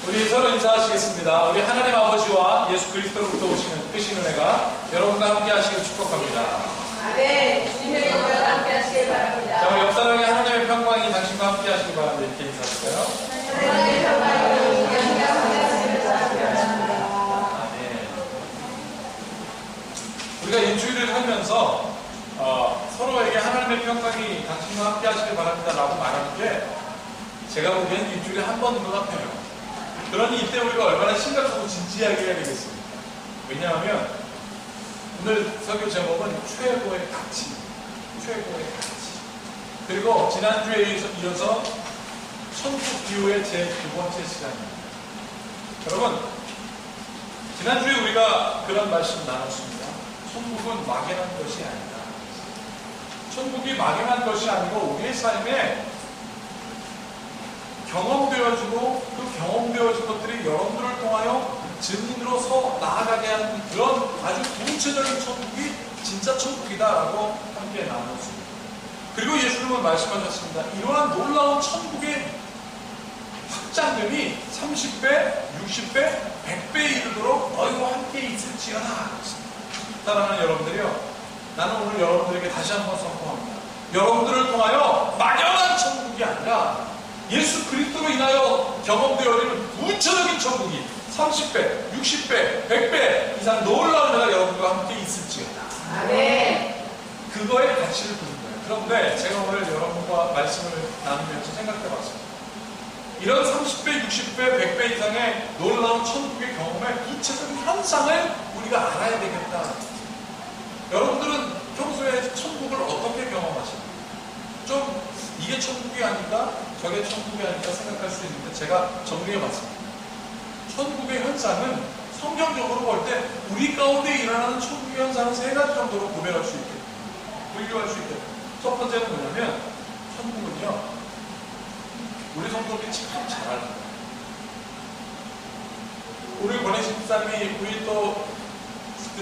우리 서로 인사하시겠습니다. 우리 하나님 아버지와 예수 그리스도로부터 오시는 크신 은혜가 여러분과 함께 하시길 축복합니다. 아멘. 주님의 영광과 함께 하시길 바랍니다. 자, 우리 옆 사람에게 하나님의 평강이 당신과 함께 하시길 바랍니다. 이렇게 인사할까요? 하나님의 평강이 영광과 함께 하시길 바랍니다. 아멘. 우리가 일주일을 살면서 서로에게 하나님의 평강이 당신과 함께 하시길 바랍니다 라고 말하는 게 제가 보기엔 일주일에 한 번인 것 같아요. 그러니 이때 우리가 얼마나 심각하고 진지하게 해야 되겠습니까? 왜냐하면 오늘 설교 제목은 최고의 가치, 최고의 가치. 그리고 지난주에 이어서 천국 비유의 제 2번째 시간입니다. 여러분, 지난주에 우리가 그런 말씀 나눴습니다. 천국은 막연한 것이 아니다. 천국이 막연한 것이 아니고 우리의 삶에 경험되어지고 그 경험되어진 것들이 여러분들을 통하여 증인으로서 나아가게 하는 그런 아주 구체적인 천국이 진짜 천국이다라고 함께 나눴습니다. 그리고 예수님은 말씀하셨습니다. 이러한 놀라운 천국의 확장됨이 30배, 60배, 100배에 이르도록 너희와 함께 있을지어다. 사랑하는 여러분들이요, 나는 오늘 여러분들에게 다시 한번 선포합니다. 여러분들을 통하여 막연한 천국이 아니라 예수 그리스도로 인하여 경험되어지는 구체적인 천국이 30배, 60배, 100배 이상 놀라운 은혜가 여러분과 함께 있을지어다. 아멘. 그거의 가치를 보는 거예요. 그런데 제가 오늘 여러분과 말씀을 나누면서 생각해봤습니다. 이런 30배, 60배, 100배 이상의 놀라운 천국의 경험의 구체적인 현상을 우리가 알아야 되겠다. 여러분들은 평소에 천국을 어떻게 경험하십니까? 좀 이게 천국이 아닌가? 저게 천국이 아닌가 생각할 수 있는데 제가 정리해봤습니다. 천국의 현상은 성경적으로 볼 때 우리 가운데 일어나는 천국의 현상은 세 가지 정도로 구별할 수 있겠다. 분류할 수 있겠다. 첫 번째는 뭐냐면 천국은요, 우리 성도들이 참 잘 알아요. 우리 권혜식 집사님이 우리 또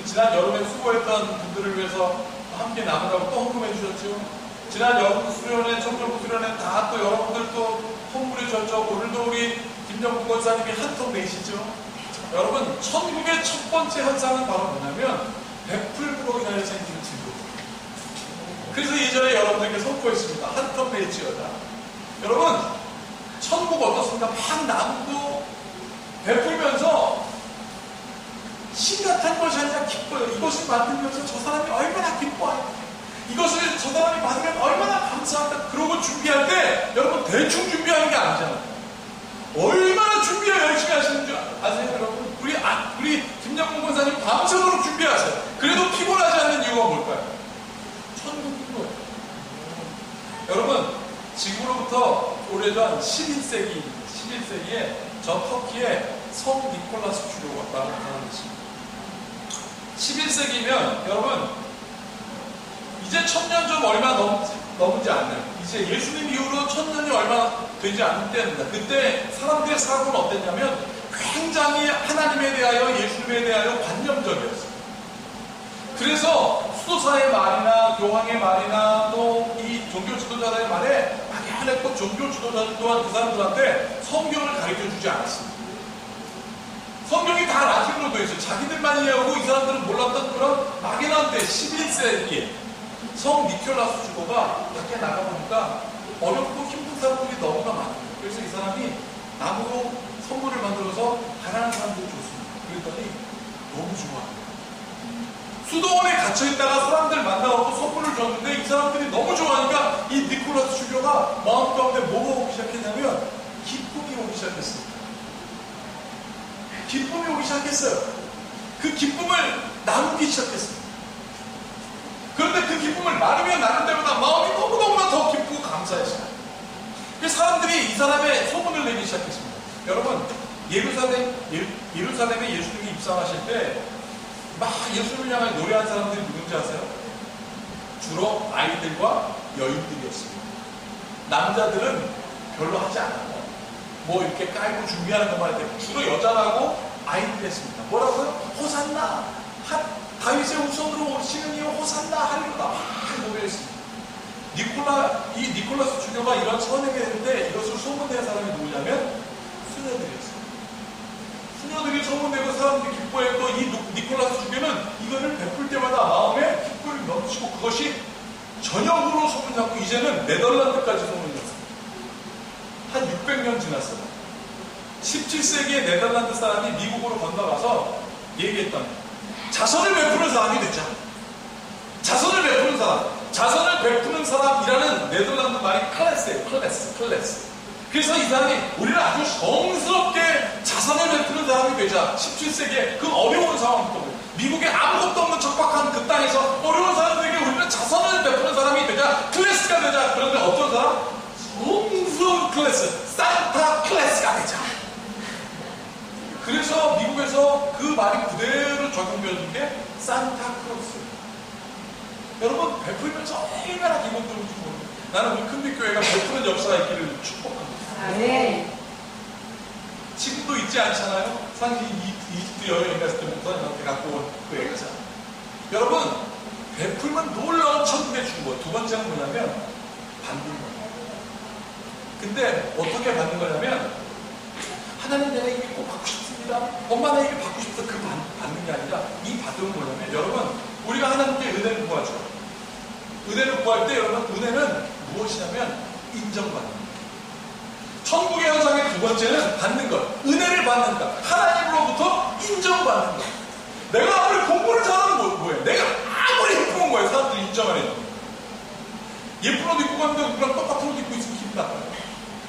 지난 여름에 수고했던 분들을 위해서 함께 나누라고 또 헌금해 주셨죠. 지난 여름 수련회, 청정부 수련회 다 또 여러분들 또 헌물해 주셨죠. 오늘도 우리 김정국 권사님이 한 통 내시죠. 여러분, 천국의 첫 번째 현상은 바로 뭐냐면 베풀므로 인하여 생기는 증거. 그래서 이전에 여러분들께 선포했습니다. 한 통 내지어다. 여러분, 천국 어떻습니까? 막 나무도 베풀면서 심각한 것이 아니라 기뻐요. 이것을 만들면서 저 사람이 얼마나 기뻐해요. 이것을 저 사람이 받으면 얼마나 감사한다. 그러고 준비할 때 여러분 대충 준비하는 게 아니잖아요. 얼마나 준비를 열심히 하시는 줄 아세요, 여러분? 우리 김정국 권사님 밤새도록 준비하세요. 그래도 피곤하지 않는 이유가 뭘까요? 천국인 거예요. 여러분, 지금으로부터 오래전 11세기에 저 터키에 성 니콜라스 주교가 라는 사람이 있습니다. 11세기면 여러분 이제 1000년 좀 얼마 넘지 않는, 이제 예수님 이후로 1000년이 얼마 되지 않는 때입니다. 그때 사람들의 사고는 어땠냐면 굉장히 하나님에 대하여, 예수님에 대하여 관념적이었어요. 그래서 수도사의 말이나 교황의 말이나 또 이 종교 지도자들의 말에 막연했고 종교 지도자들 또한 그 사람들한테 성경을 가르쳐 주지 않았습니다. 성경이 다 라틴으로 되어 있어요. 자기들만 이해하고 이 사람들은 몰랐던 그런 막연한 때 11세기에 성 니콜라스 주교가 밖에 나가보니까 어렵고 힘든 사람들이 너무나 많아요. 그래서 이 사람이 나무로 선물을 만들어서 가난한 사람들이 줬습니다. 그랬더니 너무 좋아해요. 수도원에 갇혀있다가 사람들 만나고 선물을 줬는데 이 사람들이 너무 좋아하니까 이 니콜라스 주교가 마음 가운데 뭐가 오기 시작했냐면 기쁨이 오기 시작했습니다. 기쁨이 오기 시작했어요. 그 기쁨을 나누기 시작했어요. 그런데 그 기쁨을 나누면 나눌 때마다 마음이 너무너무나 더 기쁘고 감사했어요. 그 사람들이 이 사람의 소문을 내기 시작했습니다. 여러분, 예루살렘에 예수님이 입성하실 때 막 예수님을 향해 노래한 사람들이 누군지 아세요? 주로 아이들과 여인들이었습니다. 남자들은 별로 하지 않았고 뭐 이렇게 깔고 준비하는 것만 해도 주로 여자라고 아이들이 했습니다. 뭐라고요? 호산나! 다윗의 후손으로 오시는 이유 호산나! 하리로다! 막 노래했습니다. 이 니콜라스 주교가 이런 선행을 했는데 이것을 소문낸 사람이 누구냐면 수녀들이었어요. 니콜라스 주교는 이거를 베풀 때마다 마음에 기쁨이 넘치고 그것이 전역으로 소문났고 이제는 네덜란드까지 소문났습니다. 한 600년 지났어요. 17세기에 네덜란드 사람이 미국으로 건너가서 얘기했던 자선을 베푸는 사람이 되자. 자선을 베푸는 사람. 자선을 베푸는 사람이라는 네덜란드 말이 클래스예요. 클래스. 그래서 이 사람이 우리는 아주 성스럽게 자선을 베푸는 사람이 되자. 17세기에 그 어려운 상황부터 미국에 아무것도 없는 척박한 그 땅에서 어려운 사람들에게 우리는 자선을 베푸는 사람이 되자. 클래스가 되자. 그런데 어떤 사람? 성스러운 클래스. 산타 클래스가 되자. 그래서 미국에서 그 말이 그대로 적용되는 게 산타크로스. 여러분 베풀면서 얼마나 기분 좋은지 모르겠어요. 나는 우리 큰빛교회가 베푸는 역사가 있기를 축복합니다. 네. 지금도 있지 않잖아요? 상시 이집트 여행 갔을 때 목사님한테 갖고 온 그 액자. 여러분 베풀면 놀라운 천국의 중고. 두 번째는 뭐냐면 받는 거예요. 근데 어떻게 받는 거냐면 하나님 내가 이게 꼭 받고 싶습니다. 엄마 나 이게 받고 싶어. 그 받는 게 아니라 이 받음은 뭐냐면 여러분 우리가 하나님께 은혜를 구하죠. 은혜를 구할 때 여러분 은혜는 무엇이냐면 인정받는 것. 천국의 현상의 두 번째는 받는 것. 은혜를 받는 것. 하나님으로부터 인정받는 것. 내가 아무리 공부를 잘하면 뭐예요? 내가 아무리 예쁜 거예요. 사람들이 인정 안 해줘. 예쁜 옷 입고 가는데 누구랑 똑같은 옷 입고 있으면 기분 나빠요.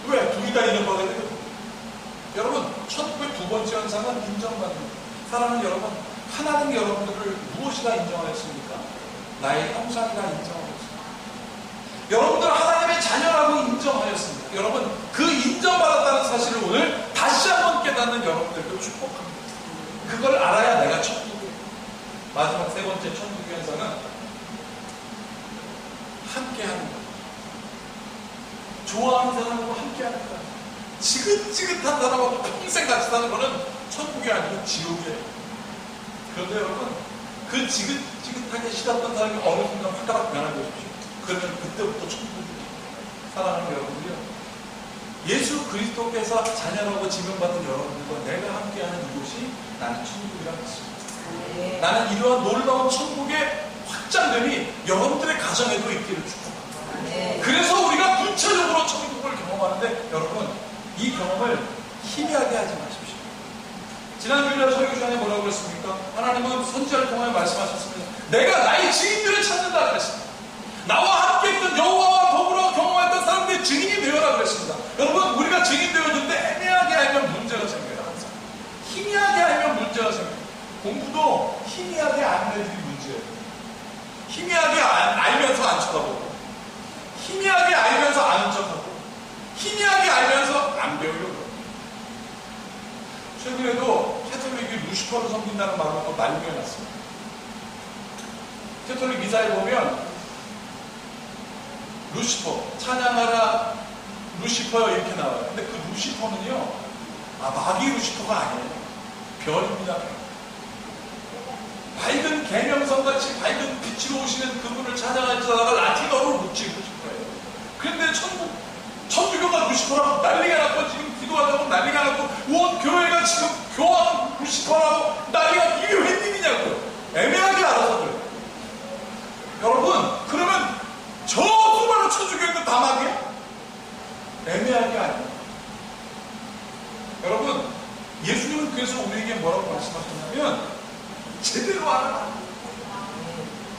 왜? 둘이 다 인정받아야 되거든요. 여러분 천국의 두 번째 현상은 인정받는 것. 사랑하는 여러분, 하나님 여러분들을 무엇이라 인정하였습니까? 나의 형상이라 인정하였습니다. 여러분들 하나님의 자녀라고 인정하였습니다. 여러분 그 인정받았다는 사실을 오늘 다시 한번 깨닫는 여러분들도 축복합니다. 그걸 알아야 내가 천국이에요. 마지막 세 번째 천국의 현상은 함께하는 것. 좋아하는 사람하고 함께하는 것. 지긋지긋한 사람하고 평생 같이 사는 거는 천국이 아니고 지옥이에요. 그런데 여러분 그 지긋지긋하게 싫었던 사람이 어느 순간 확 변화되십시오. 그러면 그때부터 천국이에요. 사랑하는 여러분들이요, 예수 그리스도께서 자녀라고 지명받은 여러분들과 내가 함께하는 이곳이 나는 천국이라고 했습니다. 네. 나는 이러한 놀라운 천국의 확장됨이 여러분들의 가정에도 있기를 축복합니다. 네. 그래서 우리가 구체적으로 천국을 경험하는데 여러분 이 경험을 희미하게 하지 마십시오. 지난 주일날 설교 시간에 뭐라고 그랬습니까? 하나님은 선지자를 통하여 말씀하셨습니다. 내가 나의 증인들을 찾는다 그랬습니다. 나와 함께 했던 여호와와 더불어 경험했던 사람들의 증인이 되어라 그랬습니다. 여러분 우리가 증인 되어줬는데 애매하게 알면 문제가 생겨요. 항상 희미하게 알면 문제가 생겨요. 공부도 희미하게 아는 애들이 문제예요. 희미하게 알면서 안 쳐다보고, 희미하게 알면서 아는 척하고, 희미하게 알면서 안 배우려고. 최근에도 캐톨릭이 루시퍼를 섬긴다는 말로 또 난리가 났습니다. 캐톨릭 미사에 보면 루시퍼, 찬양하라 루시퍼 이렇게 나와요. 근데 그 루시퍼는요, 마귀 루시퍼가 아니에요. 별입니다. 밝은 계명성같이 밝은 빛으로 오시는 그분을 찬양하다가 라틴어로 묻히고 싶어요. 그런데 천주교가 루시퍼라고 난리가 났고, 지금 기도하자고 난리가 났고, 온 교회가 지금 교황 루시퍼라고 난리가, 이게 웬일이냐고요. 애매하게 알아서 그래요. 여러분 그러면 저 수많은 천주교인들 다 마귀야? 애매하게 아니에요. 여러분 예수님은 그래서 우리에게 뭐라고 말씀하셨냐면 제대로 알아라.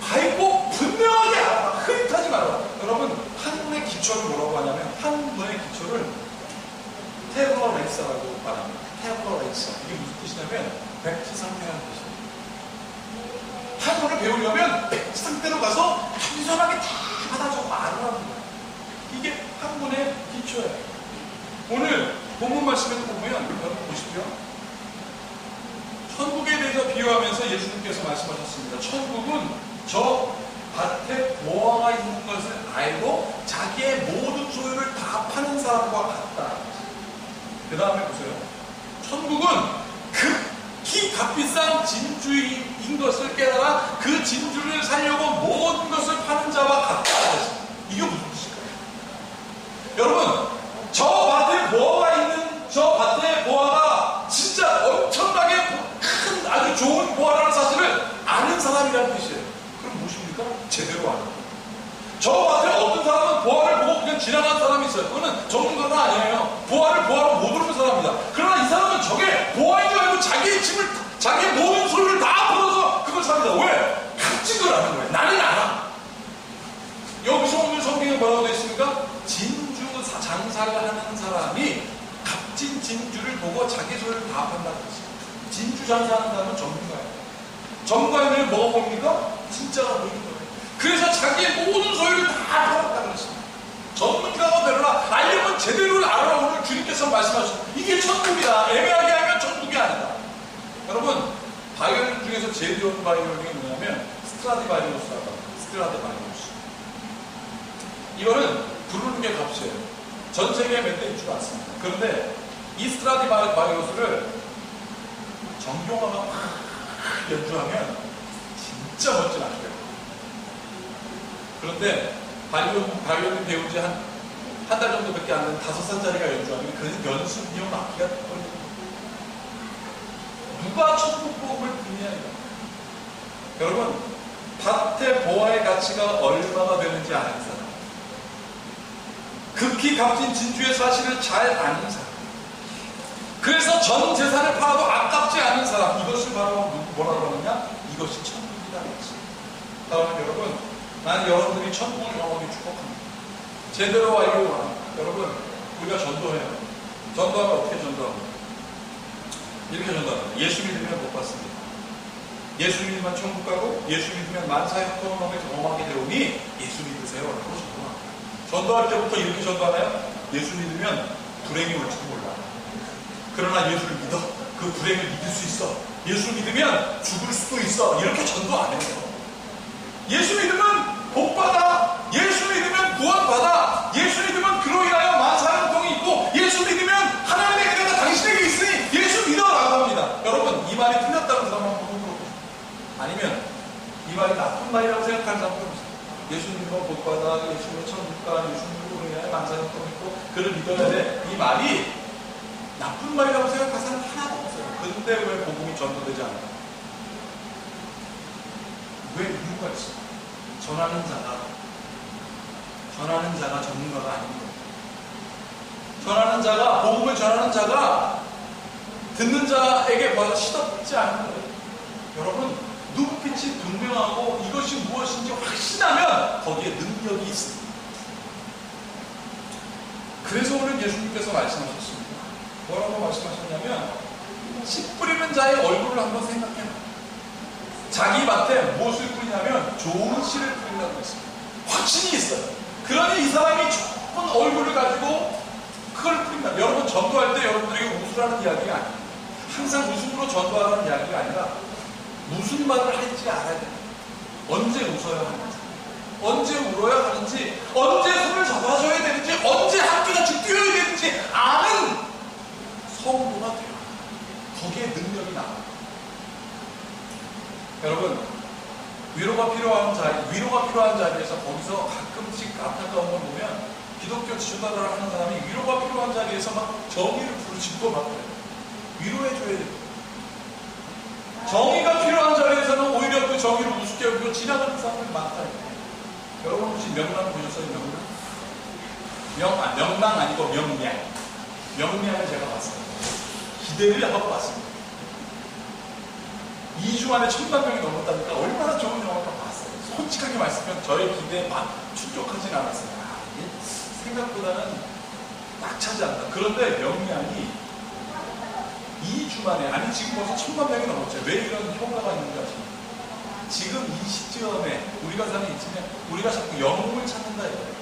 밝고 분명하게 알아라. 흐릿하지 말아라. 여러분 한문의 기초를 뭐라고 하냐면, 한문의 기초를 테블러 렉사라고 말합니다. 테블러 렉사. 이게 무슨 뜻이냐면 백지 상태라는 뜻입니다. 한문을 배우려면 백지 상태로 가서 단순하게 다 받아 적고 알아라는 거예요. 이게 한문의 기초예요. 오늘 본문 말씀에서 보면 여러분 보십시오. 천국에 대해서 비유하면서 예수님께서 말씀하셨습니다. 천국은 저 밭에 보화가 있는 것을 알고 자기의 모든 소유를 다 파는 사람과 같다. 그 다음에 보세요. 천국은 극히 값비싼 진주인 것을 깨달아 그 진주를 살려고 모든 것을 파는 자와 같다. 이게 무슨 뜻일까요? 여러분 저 밭에 보화가 있는 저 밭의 보화가 진짜 엄청나게 큰 아주 좋은 보화라는 사실을 사람이라는 뜻이에요. 그럼 무엇입니까? 제대로 아는 거예요. 저 같은 어떤 사람은 보화를 보고 그냥 지나간 사람이 있어요. 그거는 전문가가 아니에요. 보화를 보화로 못 오르는 사람입니다. 그러나 이 사람은 저게 보화인 줄 알고 자기의 짐을, 자기의 모든 소유를 다 풀어서 그걸 삽니다. 왜? 값진 걸 아는 거예요. 나는 알아. 여기서 오늘 성경에 뭐라고 되어 있습니까? 진주 장사를 하는 사람이 값진 진주를 보고 자기 소유를 다 판다는 것이에요. 진주 장사하는 사람은 전문가예요. 전문가는 뭐가 보입니까? 진짜가 보이는 거예요. 그래서 자기의 모든 소유를 다 팔았다는 것입니다. 전문가가 되려라. 알려면 제대로 알아. 오늘 주님께서 말씀하셨습니다. 이게 천국이다. 애매하게 하면 천국이 아니다. 여러분, 바이올린 중에서 제일 좋은 바이올린이 뭐냐면 스트라디바리우스라고 합니다. 스트라디바리우스. 이거는 부르는 게 값이에요. 전 세계에 몇 대 있지도 않습니다. 그런데 이 스트라디바리우스를 정경화가 막 연주하면 진짜 멋진 악기예요. 그런데 바이올린 배운 지 한 달 정도밖에 안 된 5살짜리가 연주하면 그 연습 비용 악기가 떨어집니다. 누가 천국복음을 듣느냐 이거. 여러분, 밭의 보화의 가치가 얼마나 되는지 아는 사람, 극히 값진 진주의 사실을 잘 아는 사람, 그래서 전 재산을 팔아도 아깝지 않은 사람, 이것을 바로 뭐라고 하느냐? 이것이 천국이라는 것입니다. 다음은 여러분, 난 여러분들이 천국을 영원히 축복합니다. 제대로 알고 합니다. 여러분, 우리가 전도해요. 전도하면 어떻게 전도합니까? 이렇게 전도합니다. 예수 믿으면 못 받습니다. 예수 믿으면 천국 가고, 예수 믿으면 만사형통함에 경험하게 되오니 예수 믿으세요. 라고 전도합니다. 전도할 때부터 이렇게 전도하나요? 예수 믿으면 불행이 올지도 몰라. 그러나 예수를 믿어. 그 불행을 믿을 수 있어. 예수 믿으면 죽을 수도 있어. 이렇게 전도 안 해요. 예수 믿으면 복받아. 예수 믿으면 구원받아. 예수 믿으면 그로 인하여 만사형통이 있고, 예수 믿으면 하나님의 은혜가 당신에게 있으니 예수 믿어라고 합니다. 여러분, 이 말이 틀렸다는 사람 한번 보고 아니면 이 말이 나쁜 말이라고 생각하는 사람도 있어요. 예수 믿으면 복받아. 예수 믿으면 천국 가. 예수 믿으면 그로 인하여 만사형통이 있고 그를 믿어야 돼. 이 말이 나쁜 말이라고 생각하는 사람 하나도 없어요. 근데 왜 복음이 전도되지 않아요? 왜 이유가 있어요? 전하는 자가 전문가가 아닙니다. 전하는 자가, 복음을 전하는 자가 듣는 자에게 봐서 시덥지 않은 거예요. 여러분, 눈빛이 분명하고 이것이 무엇인지 확신하면 거기에 능력이 있습니다. 그래서 오늘 예수님께서 말씀하셨습니다. 뭐라고 말씀하셨냐면, 씨 뿌리는 자의 얼굴을 한번 생각해봐. 자기 밭에 무엇을 뿌리냐면 좋은 씨를 뿌린다고 했습니다. 확신이 있어요. 그러니 이 사람이 좋은 얼굴을 가지고 그걸 뿌린다. 여러분, 전도할 때 여러분들에게 웃으라는 이야기가 아닙니다. 항상 웃음으로 전도하라는 이야기가 아니라 무슨 말을 할지 알아야 돼요. 언제 웃어야 하는지, 언제 울어야 하는지, 언제 손을 잡아줘야 되는지, 언제 함께같이 뛰어야 되는지 아는 성도가 돼요. 거기에 능력이 나와요. 여러분, 위로가 필요한 자리에서 거기서 가끔씩 안타까운 걸 보면 기독교 지도자를 하는 사람이 위로가 필요한 자리에서 막 정의를 부르짖고 막 그래요. 위로해줘야 돼요. 정의가 필요한 자리에서는 오히려 그 정의를 우습게 여기고 지나가는 사람들이 많다. 여러분 혹시 명랑 보셨어요? 명랑 아니고 명량. 명량을 제가 봤어요. 기대를 하고 봤습니다. 2주 만에 1000만 명이 넘었다니까 얼마나 좋은 영화가 봤어요. 솔직하게 말씀하면 저의 기대에 막 충족하진 않았어요. 이게 생각보다는 딱 차지 않다. 그런데 명량이 2주 만에, 아니 지금 벌써 1000만 명이 넘었죠. 왜 이런 효과가 있는가 싶어요. 지금 이 시점에 우리가 사는 이쯤에 우리가 자꾸 영웅을 찾는다 이거예요.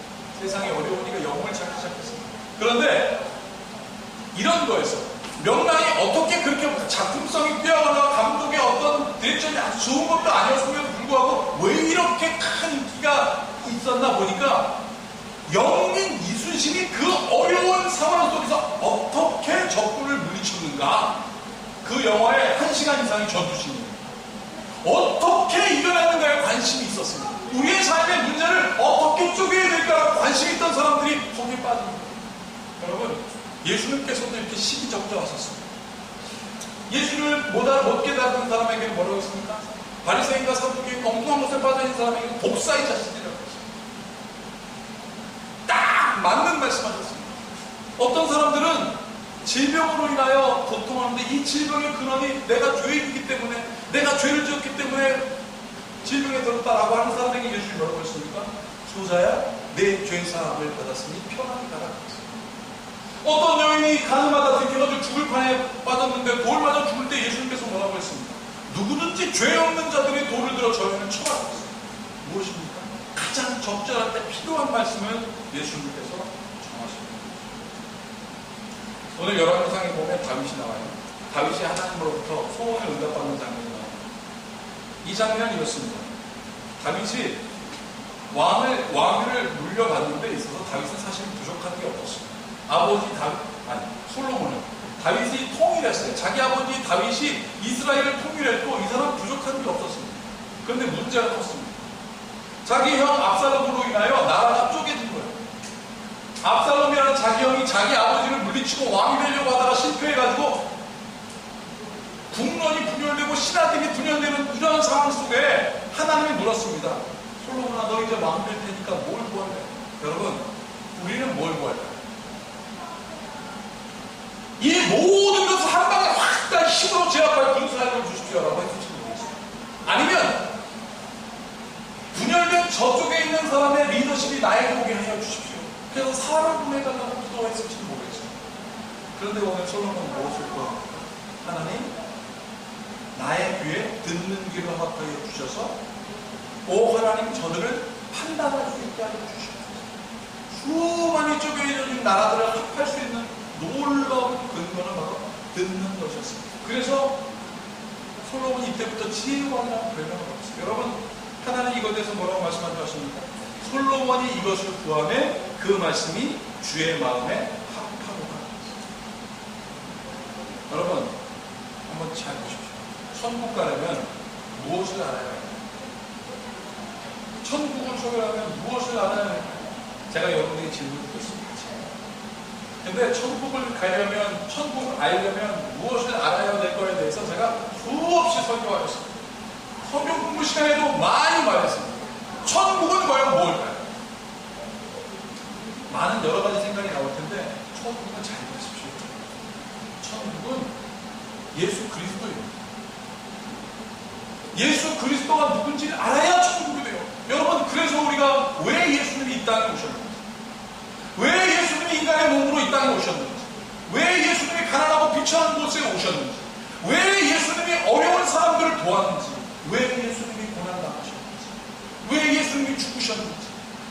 세상이 어려우니까 영웅을 찾기 시작했습니다. 그런데 이런 거였어요. 명랑이 어떻게 그렇게 작품성이 뛰어나가 감독의 어떤 디렉션이 아주 좋은 것도 아니었음에도 불구하고 왜 이렇게 큰 인기가 있었나 보니까 영웅인 이순신이 그 어려운 상황 속에서 어떻게 적군을 물리쳤는가, 그 영화에 1시간 이상의 전투씬이에요. 어떻게 이겨냈는가에 관심이 있었습니다. 우리의 삶의 문제를 어떻게 쪼개야 될까 관심이 있던 사람들이 거기에 빠집니다. 여러분, 예수님께서도 이렇게 시기적절하셨습니다. 예수를 못 깨닫는 사람에게는 뭐라고 했습니까? 바리새인과 사두개인 엉뚱한 것에 빠져있는 사람에게 독사의 자식이라고 했습니다. 딱 맞는 말씀하셨습니다. 어떤 사람들은 질병으로 인하여 고통하는데 이 질병의 근원이 내가 죄인이기 때문에, 내가 죄를 지었기 때문에 질병에 들었다라고 하는 사람에게 예수님이 뭐라고 했습니까? 소자야, 내 죄사함을 받았으니 편안히 가라. 어떤 여인이 가늠하다 들켜가지고 죽을 판에 빠졌는데 돌 맞아 죽을 때 예수님께서 뭐라고 했습니까? 누구든지 죄 없는 자들이 돌을 들어 저희는 쳐라고 했습니다. 무엇입니까? 가장 적절할 때 필요한 말씀을 예수님께서 정하십니다. 오늘 열왕기상에 보면 다윗이 나와요. 다윗이 하나님으로부터 소원을 응답받는 장면이 나와요. 이 장면은 이렇습니다. 다윗이 왕위를 물려받는 데 있어서 다윗은 사실 부족한 게 없었습니다. 아버지 솔로몬은 다윗이 통일했어요. 자기 아버지 다윗이 이스라엘을 통일했고 이 사람 부족한 게 없었습니다. 그런데 문제가 컸습니다. 자기 형 압살롬으로 인하여 나라가 쪼개진 거예요. 압살롬이라는 자기 형이 자기 아버지를 물리치고 왕이 되려고 하다가 실패해가지고 국론이 분열되고 신하들이 분열되는 이러한 상황 속에 하나님이 물었습니다. 솔로몬아, 너 이제 왕 될 테니까 뭘 구할래? 여러분, 우리는 뭘 구할까요? 이 모든 것을 한 방에 확 다 힘으로 제압할 군사력을 주십시오라고 해주시는 거겠어요. 아니면 분열된 저쪽에 있는 사람의 리더십이 나에게 오게 하여 주십시오. 그래서 사람을 보내달라고 기도했을지는 모르겠어요. 그런데 오늘 솔로몬은 무엇을 구합니까? 하나님, 나의 귀에 듣는 귀를 허락하여 주셔서 오 하나님, 저들을 판단할 수 있게 하여 주십시오. 수많이 쪼개진 나라들을 합할 수 있는 놀라운 근거는 바로 듣는 것이었습니다. 그래서 솔로몬이 이때부터 지혜왕이라는 별명을 얻었어요. 여러분, 하나님 이것에 대해서 뭐라고 말씀하지 않습니까? 솔로몬이 이것을 구함에 그 말씀이 주의 마음에 합하고 가는 것입니다. 여러분, 한번 잘 보십시오. 천국 가려면 무엇을 알아야 할까요? 천국을 소개하면 무엇을 알아야 할까요? 제가 여러분에게 질문을 드렸습니다. 근데 천국을 가려면, 천국을 알려면 무엇을 알아야 될 거에 대해서 제가 수없이 설교하였습니다. 성경 공부 시간에도 많이 말했습니다. 천국은 과연 무엇일까요? 많은 여러 가지 생각이 나올 텐데 천국은 잘 보십시오. 천국은 예수 그리스도입니다. 예수 그리스도가 누군지를 알아야 천국이 돼요. 여러분, 그래서 우리가 왜 예수님이 이 땅에 오셨는지, 왜 예수님이 인간의 몸으로 이 땅에 오셨는지, 왜 예수님이 가난하고 비천한 곳에 오셨는지, 왜 예수님이 어려운 사람들을 도왔는지, 왜 예수님이 고난당하셨는지, 왜 예수님이 죽으셨는지,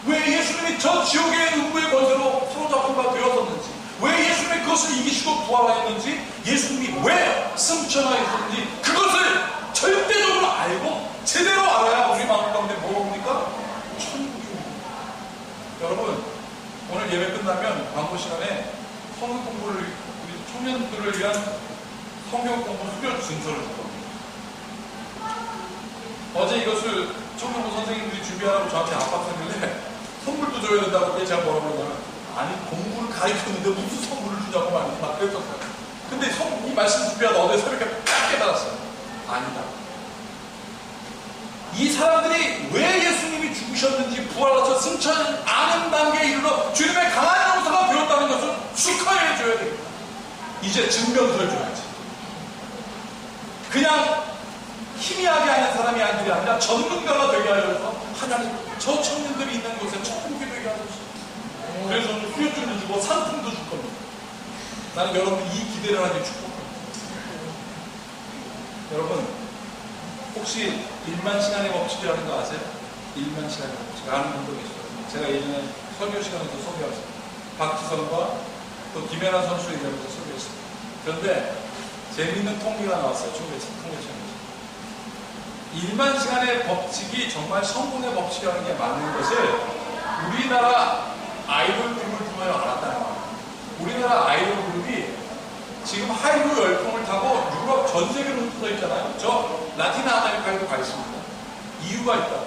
왜 예수님이 저 지옥의 음부의 권세로 사로잡힌 바 되었었는지, 왜 예수님이 그것을 이기시고 부활하였는지, 예수님이 왜 승천하였는지, 그것을 절대적으로 알고 제대로 알아야 우리 마음 가운데 뭐가 옵니까? 천국이 옵니다. 여러분, 오늘 예배 끝나면 광고 시간에 성경 공부를, 우리 청년들을 위한 성경 공부 수료 증서를 줄 겁니다. 어제 이것을 청년부 선생님들이 준비하라고 저한테 압박했는데 선물도 줘야 된다고 그때 제가 뭐라고 했냐면, 아니 공부를 가르쳤는데 무슨 선물을 주냐고 막 그랬었어요. 근데 이 말씀 준비하다 어제 새벽에 딱 깨달았어요. 아니다. 이 사람들이 왜 예수님이 죽으셨는지 부활하셔서 승천 아는 단계에 이르러 주님의 강한 용서가 되었다는 것을 축하해 줘야 됩니다. 이제 증명서를 줘야지. 그냥 희미하게 하는 사람이 아니라 전문가가 되게 하여서 하나님, 저 청년들이 있는 곳에 천국이 되게 하소서. 그래서 오늘 후유증도 주고 상품도 줄 겁니다. 나는 여러분 이 기대를 하게 축복합니다. 여러분, 혹시 1만 시간의 법칙이라는 거 아세요? 1만 시간의 법칙 아는 분도 계시거든요. 제가 예전에 설교 시간에도 소개했습니다. 박지성과 또 김연아 선수에 대해서 소개했습니다. 그런데 재미있는 통계가 나왔어요. 통계 시간에. 1만 시간의 법칙이 정말 성공의 법칙이라는 게 맞는 것을 우리나라 아이돌 그룹을 통해 알았다는 거예요. 우리나라 아이돌 그룹이 지금 한류 열풍을 타고 유럽 전 세계로 흩어져 있잖아요. 저 라틴 아메리카에도 가 있습니다. 이유가 있다.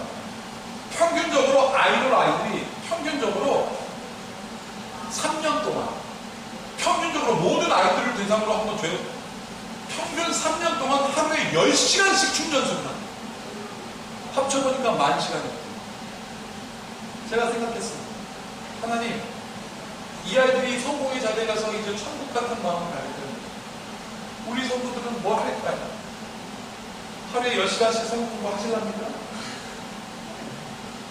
평균적으로 아이들이 평균적으로 3년 동안, 평균적으로 모든 아이들을 대상으로 한번 평균 3년 동안 하루에 10시간씩 충전소를 합니다. 합쳐보니까 10,000시간이었어요. 제가 생각했어요. 하나님, 이 아이들이 성공의 자리에 가서 이제 천국 같은 마음을 가게 됩니다. 우리 성도들은 뭘 할까요? 하루에 10시간씩 성경 공부 하실랍니까?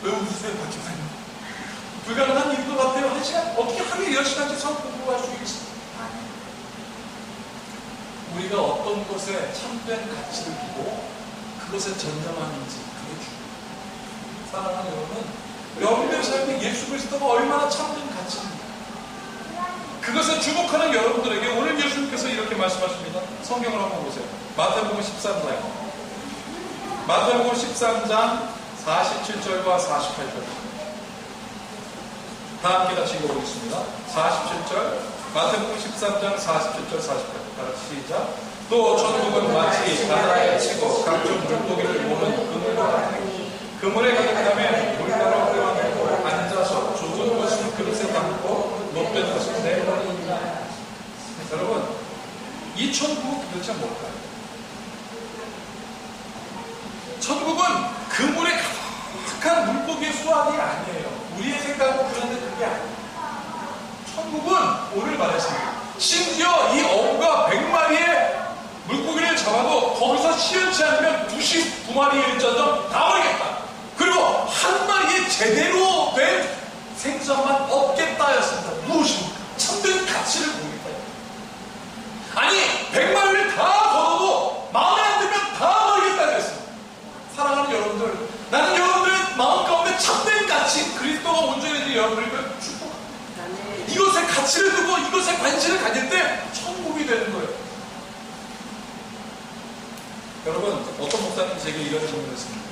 왜 웃으세요, 박집사님? 불가능한 일도 같아요. 1시간, 어떻게 하루에 10시간씩 성경 공부할 수 있지? 우리가 어떤 것에 참된 가치를 두고 그것에 전념하는지 그게 중요해요. 사랑하는 여러분, 여러분들의 삶에 예수 그리스도가 얼마나 참된 가치입니까? 그것에 주목하는 여러분들에게 오늘 예수님께서 이렇게 말씀하십니다. 성경을 한번 보세요. 마태복음 13장. 마태복음 13장 47절과 48절. 다 함께 같이 읽어보겠습니다. 47절. 마태복음 13장 47절 48절. 다 같이 시작. 또 천국은 마치 바다에 치고 각종 물고기를 모으는 그물과 같으니 그물에 가득하면 물가로 끌어내고 앉아서 좋은 것을 그릇에 담고 못된 것을 내버리니라. 여러분, 이 천국은 도대체 뭘까요? 천국은 그물에 가득한 물고기의 수확이 아니에요. 우리의 생각은 그런데 그게 아니에요. 천국은 오늘 말했습니다. 심지어 이 어부가 100마리의 물고기를 잡아도 거기서 시원치 않으면 99마리일지언정 다 버리겠다. 그리고 한 마리의 제대로 된 생선만 얻겠다였습니다. 무엇입니까? 참된 가치를 보겠다. 아니 100마리를 다 걷어도 마음에 안 들면 다 버리겠다 그랬습니다. 사랑하는 여러분들, 나는 여러분들의 마음 가운데 참된 가치, 그리스도가 온전해진 여러분들을 축복합니다. 이것에 가치를 두고 이것에 관심을 가질 때 천국이 되는 거예요. 여러분, 어떤 목사님이 제게 이런 질문을 했습니다.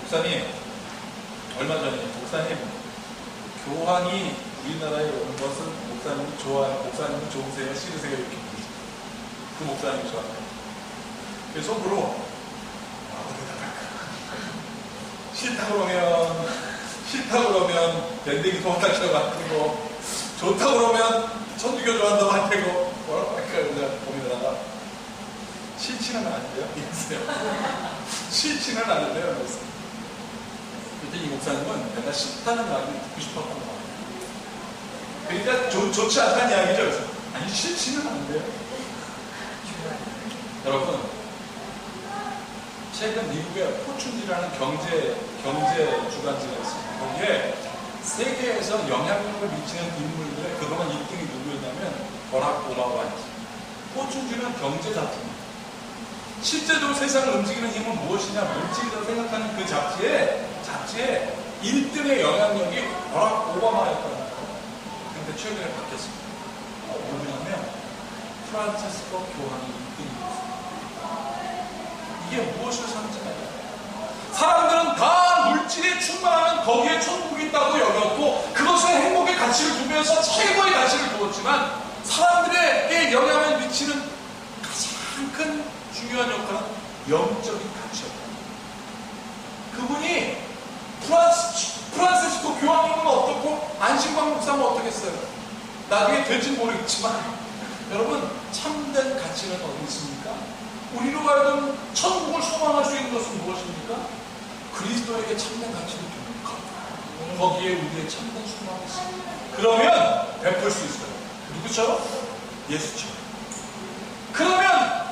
목사님, 얼마 전에 목사님, 교황이 우리나라에 오는 것은 목사님이 좋아요, 목사님이 좋으세요, 싫으세요? 이렇게 물으셨어요. 그 목사님이 저한테. 그래서 속으로 뭐라고 대답할까? 싫다고 그러면 밴딩이 도망가시라고 할 테고, 좋다고 그러면 천주교 좋아한다고 할 테고, 뭐라고 할까? 그냥 고민하다가 싫지는 않은데요? 이랬어요. 싫지는 않은데요? 이랬어요. 그때 이 목사님은 내가 싫다는 말을 듣고 싶었던 거예요. 그러니까 좋지 않다는 이야기죠. 그래서 아니 싫지는 않은데요. 여러분, 최근 미국의 포춘지라는 경제 주간지가 있습니다. 거기에 세계에서 영향력을 미치는 인물들의 그동안 1등이 누구였냐면 버락 오바마였어요. 포춘지는 경제 잡지입니다. 실제로 세상을 움직이는 힘은 무엇이냐, 물질이라고 생각하는 그 잡지에 1등의 영향력이 버락 오바마였다는 거예요. 근데 최근에 바뀌었습니다. 뭐냐면 프란체스코 교황이 1등이었어요. 이게 무엇을 상징하냐? 사람들은 다 물질에 충만하면 거기에 천국이 있다고 여겼고 그것을 행복의 가치를 두면서 최고의 가치를 두었지만 사람들에게 영향을 미치는 가장 큰 중요한 역할은 영적인 가치였다. 그분이 프란시스코 교황님은 어떻고 안식광 목사는 어떻겠어요? 나중에 될지는 모르겠지만 여러분, 참된 가치는 어디 있습니까? 우리로 하여금 천국을 소망할 수 있는 것은 무엇입니까? 그리스도에게 참된 가치를 두는 것. 거기에 우리의 참된 소망이 있습니다. 그러면 베풀 수 있어요. 누구처럼? 예수처럼. 그러면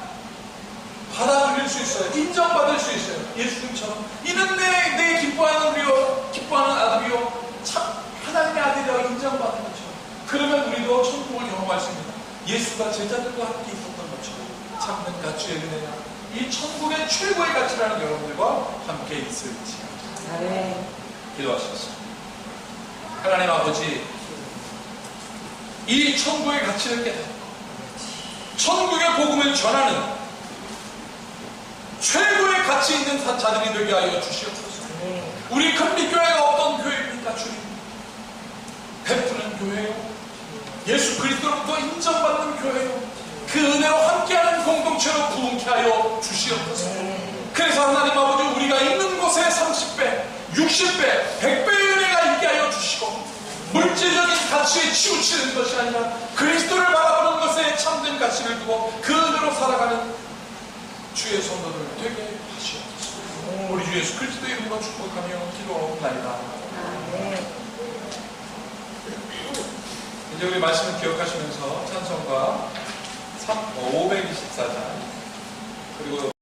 받아들일 수 있어요. 인정받을 수 있어요. 예수님처럼. 이는 내 기뻐하는 우리요, 기뻐하는 아들이요, 참 하나님의 아들이라고 인정받는 것처럼. 그러면 우리도 천국을 경험할 수 있습니다. 예수가 제자들과 함께 있었던 것처럼 참된 가치의 은혜가 이 천국의 최고의 가치라는 여러분들과 함께 있을지. 네. 기도하시겠습니다. 하나님 아버지, 이 천국의 가치를 깨닫고 천국의 복음을 전하는 최고의 가치 있는 자들이 되게 하여 주시옵소서. 우리 큰빛교회가 어떤 교회입니까? 주님, 베푸는 교회요, 예수 그리스도로부터 인정받는 교회요, 그 은혜로 함께하는 공동체로 부흥케 하여 주시옵소서. 그래서 하나님 아버지, 우리가 있는 곳에 30배, 60배, 100배의 은혜가 있게 하여 주시고 물질적인 가치에 치우치는 것이 아니라 그리스도를 바라보는 것에 참된 가치를 두고 그 은혜로 살아가는 주의 성도들 되게 하시옵소서. 우리 주 예수 그리스도 이름으로 축복하며 기도하옵나이다. 이제 우리 말씀을 기억하시면서 찬송가 524장 그리고